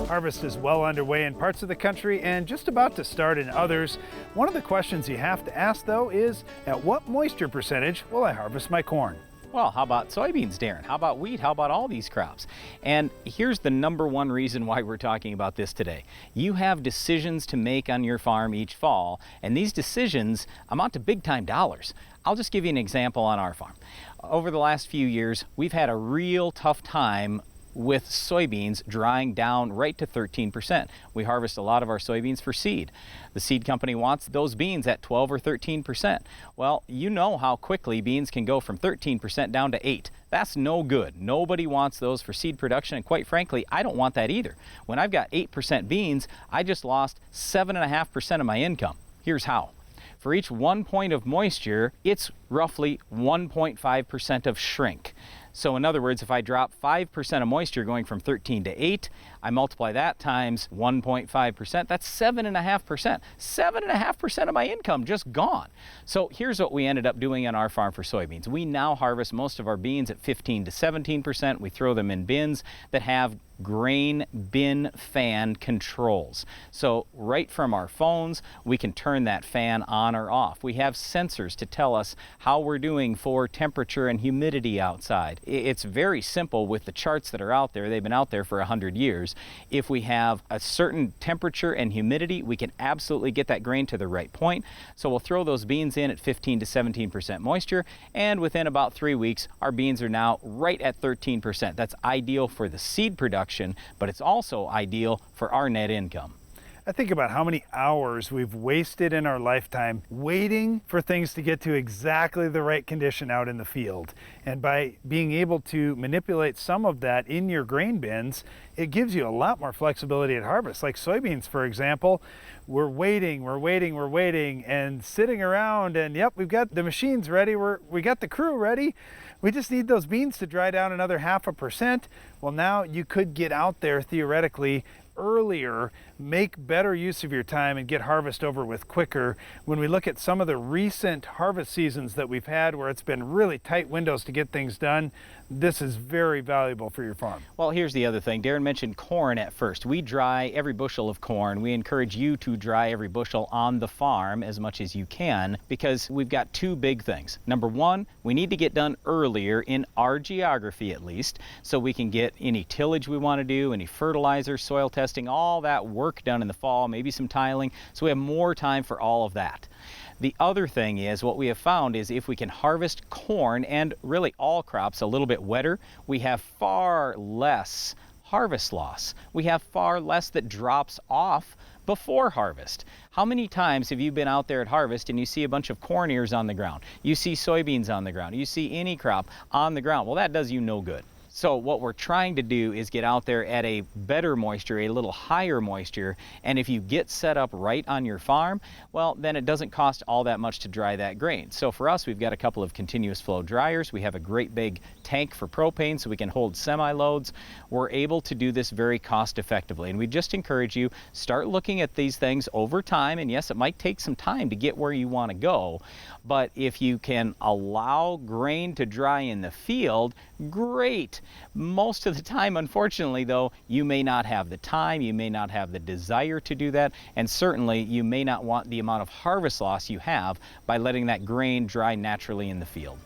Harvest is well underway in parts of the country and just about to start in others. One of the questions you have to ask, though, is at what moisture percentage will I harvest my corn? Well, how about soybeans, Darren? How about wheat? How about all these crops? And here's the number one reason why we're talking about this today. You have decisions to make on your farm each fall, and these decisions amount to big time dollars. I'll just give you an example on our farm. Over the last few years, we've had a real tough time with soybeans drying down right to 13%. We harvest a lot of our soybeans for seed. The seed company wants those beans at 12 or 13%. Well, you know how quickly beans can go from 13% down to 8. That's no good. Nobody wants those for seed production, and quite frankly, I don't want that either. When I've got 8% beans, I just lost 7.5% of my income. Here's how. For each 1 point of moisture, it's roughly 1.5% of shrink. So in other words, if I drop 5% of moisture going from 13 to 8, I multiply that times 1.5%, that's 7.5%. 7.5% of my income just gone. So here's what we ended up doing on our farm for soybeans. We now harvest most of our beans at 15 to 17%. We throw them in bins that have grain bin fan controls. So right from our phones, we can turn that fan on or off. We have sensors to tell us how we're doing for temperature and humidity outside. It's very simple with the charts that are out there. They've been out there for 100 years. If we have a certain temperature and humidity, we can absolutely get that grain to the right point. So we'll throw those beans in at 15 to 17% moisture, and within about 3 weeks, our beans are now right at 13%. That's ideal for the seed production, but it's also ideal for our net income. I think about how many hours we've wasted in our lifetime waiting for things to get to exactly the right condition out in the field. And by being able to manipulate some of that in your grain bins, it gives you a lot more flexibility at harvest. Like soybeans, for example, we're waiting, and sitting around, and yep, we've got the machines ready, we got the crew ready. We just need those beans to dry down another 0.5%. Well, now you could get out there theoretically earlier, make better use of your time, and get harvest over with quicker. When we look at some of the recent harvest seasons that we've had where it's been really tight windows to get things done, this is very valuable for your farm. Well, here's the other thing. Darren mentioned corn at first. We dry every bushel of corn. We encourage you to dry every bushel on the farm as much as you can, because we've got two big things. Number one, we need to get done earlier in our geography at least, so we can get any tillage we want to do, any fertilizer, soil testing, all that work done in the fall, maybe some tiling, so we have more time for all of that. The other thing is, what we have found is if we can harvest corn and really all crops a little bit wetter, we have far less harvest loss. We have far less that drops off before harvest. How many times have you been out there at harvest and you see a bunch of corn ears on the ground? You see soybeans on the ground. You see any crop on the ground. Well, that does you no good. So what we're trying to do is get out there at a better moisture, a little higher moisture, and if you get set up right on your farm, well, then it doesn't cost all that much to dry that grain. So for us, we've got a couple of continuous flow dryers. We have a great big tank for propane so we can hold semi-loads. We're able to do this very cost effectively, and we just encourage you, start looking at these things over time, and yes, it might take some time to get where you want to go, but if you can allow grain to dry in the field, great. Most of the time, unfortunately, though, you may not have the time, you may not have the desire to do that, and certainly you may not want the amount of harvest loss you have by letting that grain dry naturally in the field.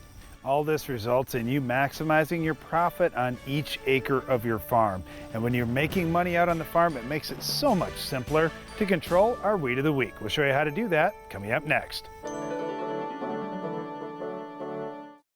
All this results in you maximizing your profit on each acre of your farm. And when you're making money out on the farm, it makes it so much simpler to control our Weed of the Week. We'll show you how to do that coming up next.